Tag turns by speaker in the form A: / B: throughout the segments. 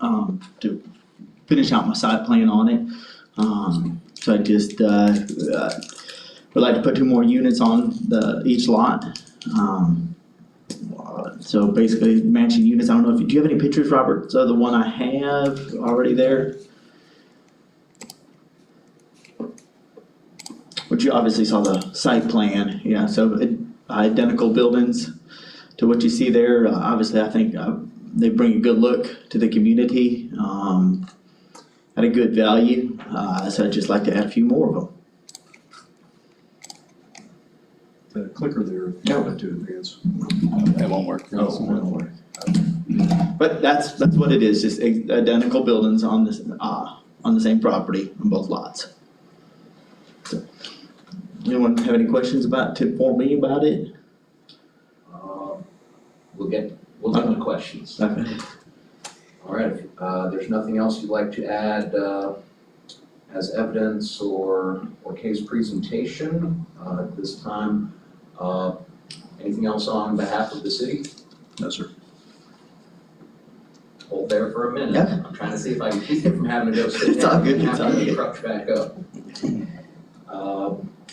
A: to finish out my site plan on it. So I just, would like to put 2 more units on each lot. So basically matching units. I don't know if, do you have any pictures, Robert? So the one I have already there. Which you obviously saw the site plan, yeah, so identical buildings to what you see there. Obviously, I think they bring a good look to the community, at a good value, so I'd just like to add a few more of them.
B: The clicker there, if you want to advance.
C: It won't work.
B: Oh, it won't work.
A: But that's what it is, just identical buildings on this, on the same property on both lots. So, anyone have any questions for me about it?
D: We'll get to questions.
A: Okay.
D: All right, if there's nothing else you'd like to add as evidence or case presentation at this time, anything else on behalf of the city?
B: No, sir.
D: Hold there for a minute.
A: Yeah.
D: I'm trying to see if I can keep you from having to go sit
A: It's all
D: down
A: good,
D: and
A: it's all
D: having to
A: good.
D: crouch back up.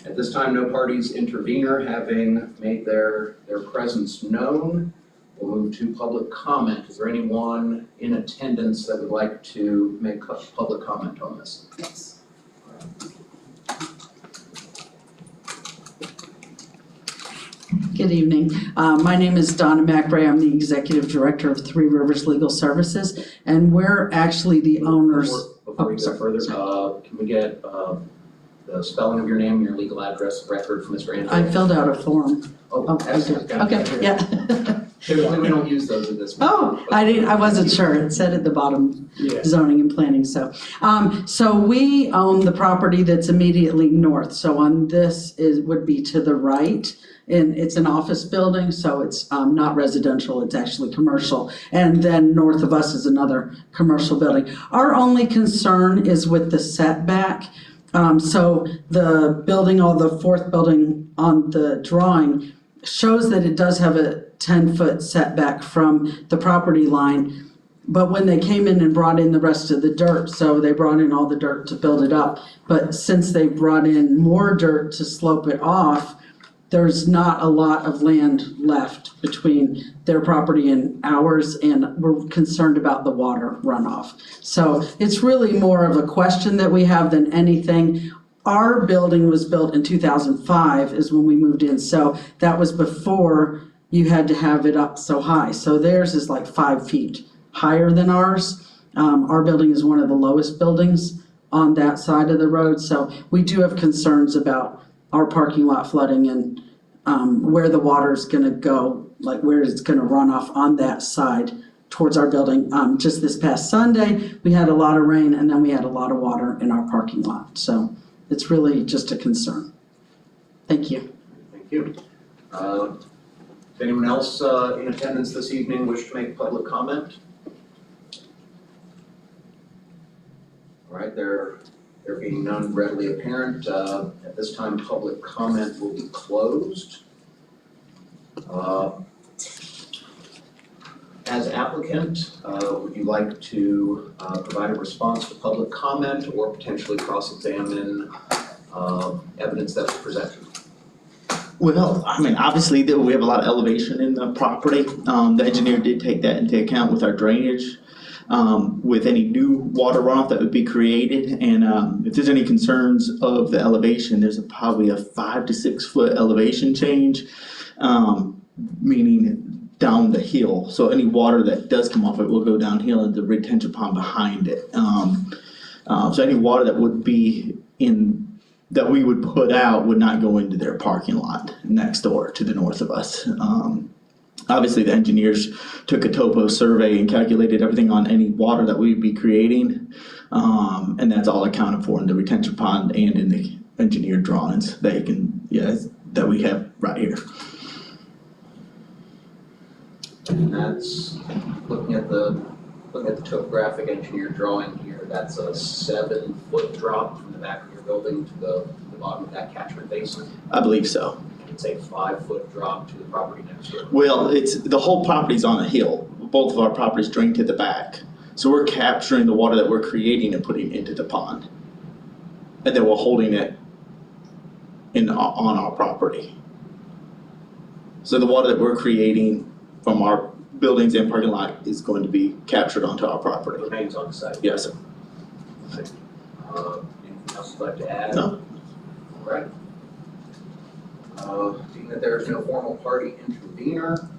D: At this time, no parties intervener having made their presence known. We'll move to public comment. Is there anyone in attendance that would like to make public comment on this?
E: Yes. Good evening. My name is Donna McBray. I'm the Executive Director of Three Rivers Legal Services, and we're actually the owners.
D: Before we go
E: sorry,
D: further, can we get the spelling of your name and your legal address record for Mr. Angelo?
E: I filled out a form.
D: Oh,
E: I did.
D: excellent. Got it right
E: Okay,
D: here.
E: yeah.
D: Typically, we don't use those at this point.
E: Oh, I wasn't sure. It said at the bottom,
D: Yeah.
E: zoning and planning, so. So we own the property that's immediately north. So on this would be to the right. And it's an office building, so it's not residential, it's actually commercial. And then north of us is another commercial building. Our only concern is with the setback. So the building, the fourth building on the drawing shows that it does have a 10-foot setback from the property line. But when they came in and brought in the rest of the dirt, so they brought in all the dirt to build it up. But since they brought in more dirt to slope it off, there's not a lot of land left between their property and ours, and we're concerned about the water runoff. So it's really more of a question that we have than anything. Our building was built in 2005 is when we moved in, so that was before you had to have it up so high. So theirs is like 5 feet higher than ours. Our building is one of the lowest buildings on that side of the road, so we do have concerns about our parking lot flooding and where the water's gonna go, like where it's gonna run off on that side towards our building. Just this past Sunday, we had a lot of rain and then we had a lot of water in our parking lot. So it's really just a concern. Thank you.
D: Thank you. Does anyone else in attendance this evening wish to make public comment? All right, there being none readily apparent, at this time, public comment will be closed. As applicant, would you like to provide a response to public comment or potentially cross-examine evidence that was presented?
A: Well, I mean, obviously, we have a lot of elevation in the property. The engineer did take that into account with our drainage, with any new water runoff that would be created. And if there's any concerns of the elevation, there's probably a 5 to 6 foot elevation change, meaning down the hill. So any water that does come off it will go downhill into the retention pond behind it. So any water that would be that we would put out would not go into their parking lot next door to the north of us. Obviously, the engineers took a topo survey and calculated everything on any water that we'd be creating. And that's all accounted for in the retention pond and in the engineered drawings that we have right here.
D: And that's, looking at the topographic engineer drawing here, that's a 7-foot drop from the back of your building to the bottom of that catchment basin.
A: I believe so.
D: It's a 5-foot drop to the property next door.
A: Well, the whole property's on a hill. Both of our properties drain to the back. So we're capturing the water that we're creating and putting into the pond. And then we're holding it on our property. So the water that we're creating from our buildings and parking lot is going to be captured onto our property.
D: Remains on the site.
A: Yes, sir.
D: Anything else you'd like to add?
A: No.
D: All right. Being that there is no formal party intervener,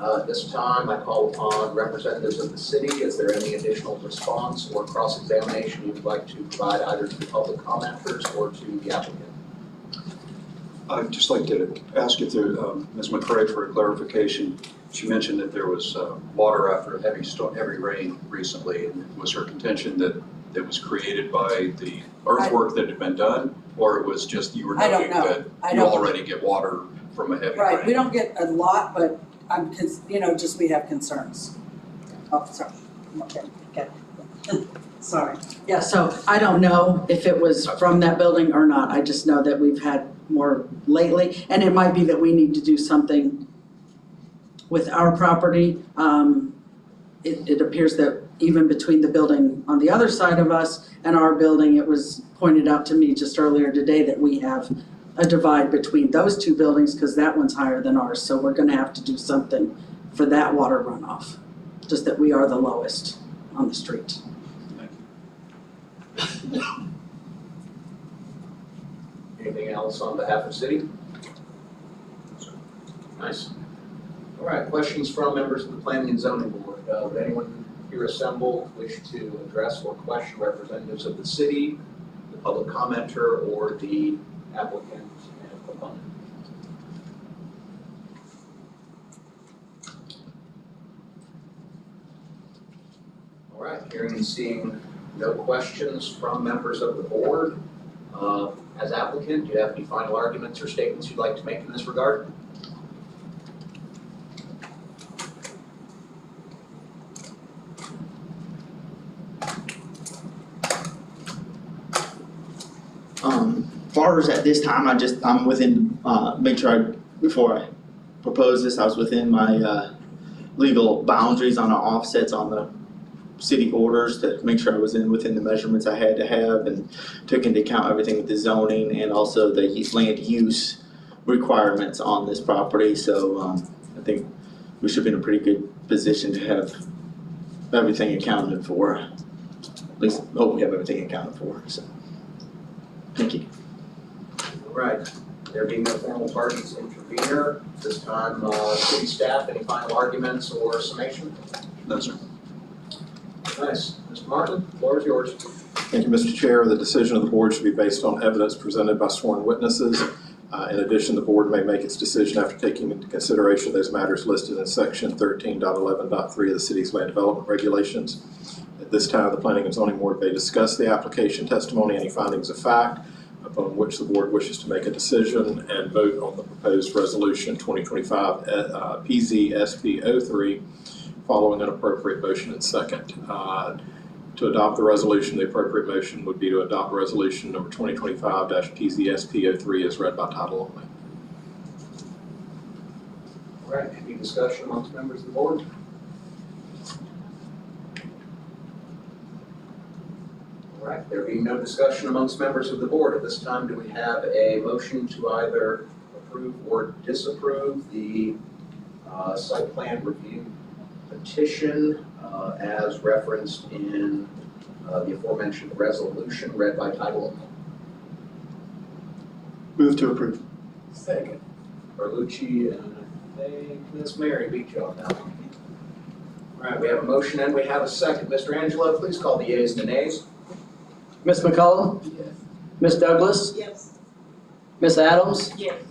D: at this time I call upon representatives of the city. Is there any additional response or cross-examination you would like to provide either to the public commenters or to the applicant?
B: I'd just like to ask if there, Ms. McCray, for a clarification. She mentioned that there was water after heavy rain recently. And was her contention that it was created by the earthwork that had been done? Or it was just you were
C: I don't
B: noting
C: know.
B: that
C: I
B: you
C: don't-
B: already get water from a heavy rain?
C: Right, we don't get a lot, but just we have concerns. Oh, sorry. Okay. Sorry.
E: Yeah, so I don't know if it was from that building or not. I just know that we've had more lately. And it might be that we need to do something with our property. It appears that even between the building on the other side of us and our building, it was pointed out to me just earlier today that we have a divide between those two buildings because that one's higher than ours. So we're gonna have to do something for that water runoff, just that we are the lowest on the street.
D: Anything else on behalf of city? Nice. All right, questions from members of the planning and zoning board. Would anyone here assembled wish to address or question representatives of the city, the public commenter, or the applicant and proponent? All right, hearing and seeing no questions from members of the board. As applicant, do you have any final arguments or statements you'd like to make in this regard?
A: Far as at this time, I'm within, make sure before I propose this, I was within my, legal boundaries on our offsets on the city orders to make sure I was within the measurements I had to have and took into account everything with the zoning and also the land use requirements on this property. So, I think we should be in a pretty good position to have everything accounted for. At least, hope we have everything accounted for, so. Thank you.
D: All right, there being no formal parties intervener, this time, city staff, any final arguments or summation?
B: No, sir.
D: Nice. Mr. Martin, the floor is yours.
F: Thank you, Mr. Chair. The decision of the board should be based on evidence presented by sworn witnesses. In addition, the board may make its decision after taking into consideration those matters listed in section 13.11.3 of the city's land development regulations. At this time, the planning and zoning board may discuss the application testimony, any findings of fact upon which the board wishes to make a decision, and vote on the proposed resolution 2025 PZSP03 following an appropriate motion and second. To adopt the resolution, the appropriate motion would be to adopt resolution number 2025-PZSP03 as read by title only.
D: All right, any discussion amongst members of the board? All right, there being no discussion amongst members of the board, at this time, do we have a motion to either approve or disapprove the site plan review petition as referenced in the aforementioned resolution read by title only?
A: Move to approve.
D: Second. Berlucci and I think Ms. Mary beat you on that one. All right, we have a motion and we have a second. Mr. Angelo, please call the yeas and the nays.
G: Ms. McCollum?
D: Yes.
G: Ms. Douglas?
C: Yes.
G: Ms. Adams?
C: Yes.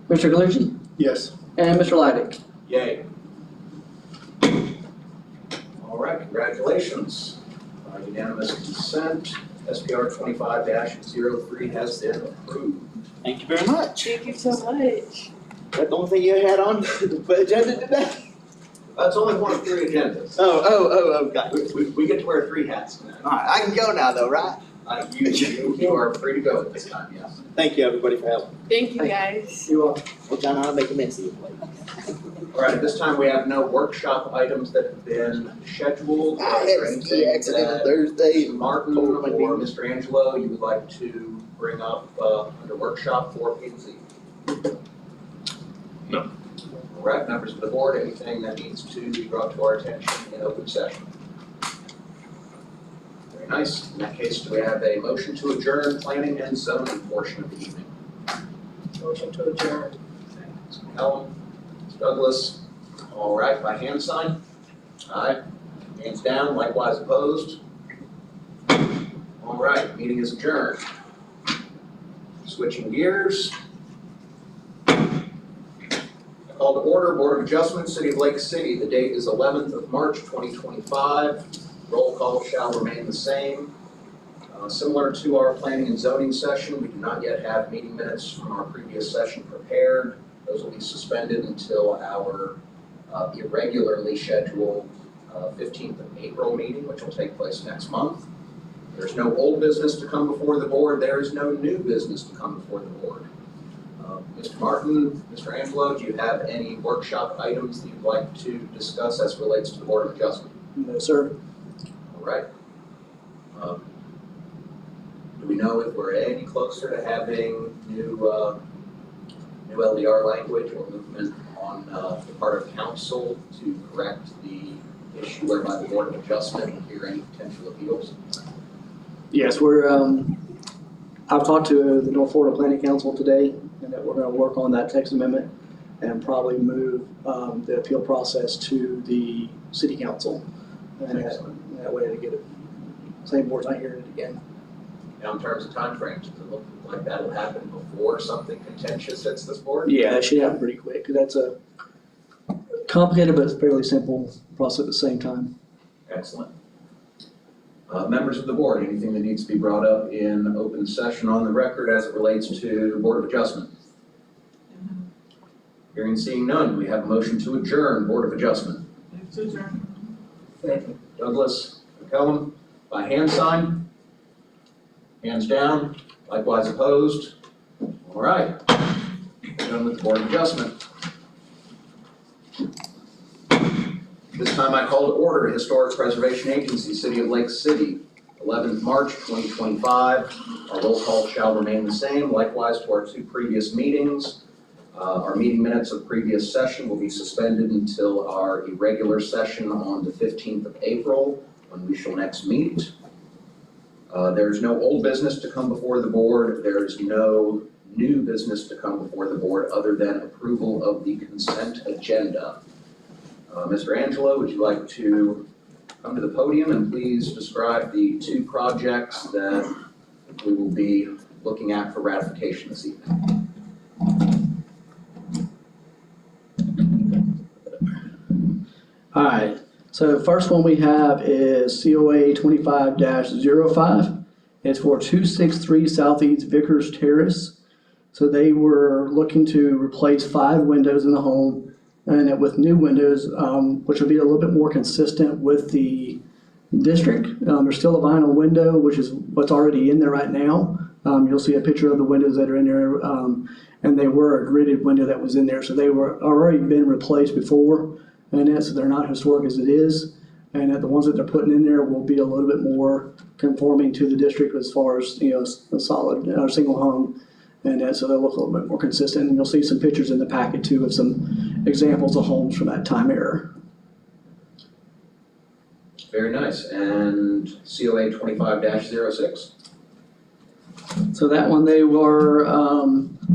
G: Mr. Galucci?
A: Yes.
G: And Mr. Leidick?
D: Yay. All right, congratulations. Unanimous consent. SPR 25-03 has been approved.
H: Thank you very much.
C: Thank you so much.
H: That's the only thing you had on the agenda today?
D: That's only one of 3 agendas.
H: Oh, okay.
D: We get to wear 3 hats tonight.
H: All right, I can go now though, right?
D: You are free to go at this time, yes.
H: Thank you, everybody, for helping.
I: Thank you, guys.
G: You are.
H: We're trying not to make a mess of your plate.
D: All right, at this time, we have no workshop items that have been scheduled.
H: I had a ski accident on Thursday.
D: Mr. Martin or Mr. Angelo, you would like to bring up under workshop for P and Z?
F: No.
D: All right, members of the board, anything that needs to be brought to our attention in open session? Very nice. In that case, do we have a motion to adjourn planning and zoning portion of the evening?
G: Motion to adjourn.
D: Ms. McCallum, Ms. Douglas, all right, by hand sign? Aye. Hands down, likewise opposed. All right, meeting is adjourned. Switching gears. I call to order, Board of Adjustment, City of Lake City. The date is 11th of March, 2025. Roll call shall remain the same. Similar to our planning and zoning session, we do not yet have meeting minutes from our previous session prepared. Those will be suspended until our irregularly scheduled 15th of April meeting, which will take place next month. There's no old business to come before the board. There is no new business to come before the board. Mr. Martin, Mr. Angelo, do you have any workshop items that you'd like to discuss as relates to the Board of Adjustment?
G: No, sir.
D: All right. Do we know if we're any closer to having new LDR language or movement on the part of council to correct the issue whereby the Board of Adjustment will hear any potential appeals?
J: Yes, I've talked to the North Florida Planning Council today, and that we're gonna work on that text amendment and probably move the appeal process to the city council. And that way to get it, same board's not hearing it again.
D: Now, in terms of timeframes, does it look like that'll happen before something contentious hits this board?
J: Yeah, that should happen pretty quick, 'cause that's a complicated but fairly simple process at the same time.
D: Excellent. Members of the board, anything that needs to be brought up in open session on the record as it relates to Board of Adjustment? Hearing and seeing none, we have a motion to adjourn Board of Adjustment. Douglas, McCellum, by hand sign. Hands down, likewise opposed. All right, done with the Board of Adjustment. This time I call to order Historic Preservation Agency, City of Lake City, 11th March 2025. Our roll call shall remain the same, likewise to our two previous meetings. Our meeting minutes of previous session will be suspended until our irregular session on the 15th of April, when we shall next meet. There is no old business to come before the board. There is no new business to come before the board other than approval of the consent agenda. Mr. Angelo, would you like to come to the podium and please describe the two projects that we will be looking at for ratification this evening?
J: All right, so the first one we have is COA 25-05. It's for 263 Southeast Vickers Terrace. So they were looking to replace 5 windows in the home and with new windows, which will be a little bit more consistent with the district. There's still a vinyl window, which is what's already in there right now. You'll see a picture of the windows that are in there, and they were a gridded window that was in there. So they were already been replaced before, and so they're not historic as it is. And the ones that they're putting in there will be a little bit more conforming to the district as far as, a solid or single home. And so they'll look a little bit more consistent. And you'll see some pictures in the packet too of some examples of homes from that time era.
D: Very nice. And COA 25-06?
J: So that one, they were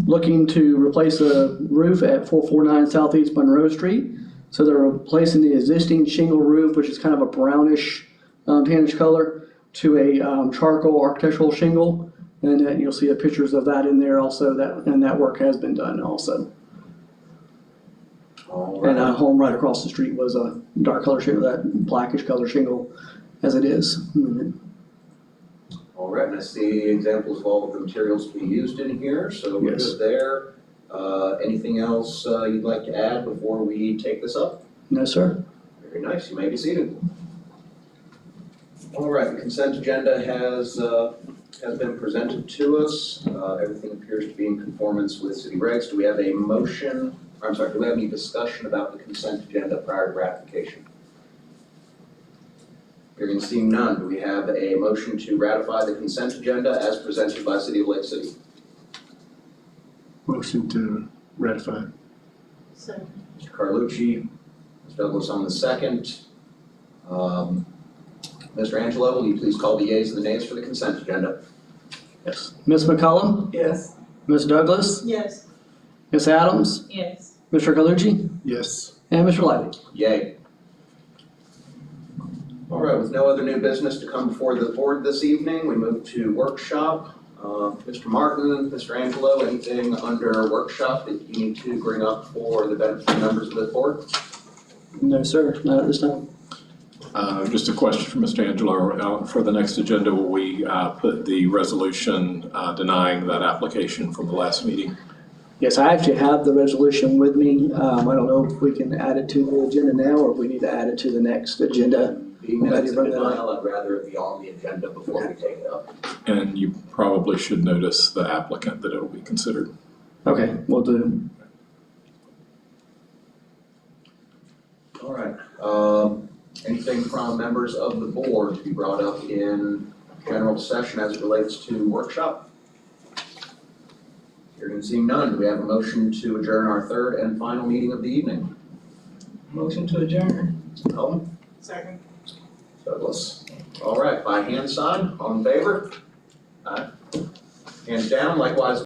J: looking to replace a roof at 449 Southeast Monroe Street. So they're replacing the existing shingle roof, which is kind of a brownish tannish color, to a charcoal architectural shingle. And then you'll see the pictures of that in there also, and that work has been done also.
D: All right.
J: And a home right across the street was a dark color shingle, that blackish color shingle as it is.
D: All right, and I see examples of all of the materials to be used in here, so we're
J: Yes.
D: good there. Anything else you'd like to add before we take this up?
J: No, sir.
D: Very nice, you may be seated. All right, the consent agenda has has been presented to us. Everything appears to be in conformance with city regs. Do we have a motion, do we have any discussion about the consent agenda prior to ratification? Hearing and seeing none, do we have a motion to ratify the consent agenda as presented by City of Lake City?
I: Motion to ratify.
G: Second.
D: Mr. Carlucci, Ms. Douglas on the second. Mr. Angelo, will you please call the yeas and the nays for the consent agenda?
J: Yes. Ms. McCollum,
G: Yes.
J: Ms. Douglas,
G: Yes.
J: Ms. Adams,
G: Yes.
J: Mr. Calucci,
I: Yes.
J: and Mr. Lively.
D: Yay. All right, with no other new business to come before the board this evening, we move to workshop. Mr. Martin, Mr. Angelo, anything under workshop that you need to bring up for the benefit of members of the board?
J: No, sir, not at this time.
F: Just a question for Mr. Angelo. For the next agenda, will we put the resolution denying that application from the last meeting?
J: Yes, I actually have the resolution with me. I don't know if we can add it to the agenda now, or if we need to add it to the next agenda.
D: Being that it's a denial, I'd rather it be on the agenda before we take it up.
F: And you probably should notice the applicant that it'll be considered.
J: Okay, we'll do.
D: All right. Anything from members of the board to be brought up in general session as it relates to workshop? Hearing and seeing none, do we have a motion to adjourn our third and final meeting of the evening?
G: Motion to adjourn.
D: Owen?
G: Second.
D: Douglas. All right, by hand sign, all in favor? Aye. Hands down, likewise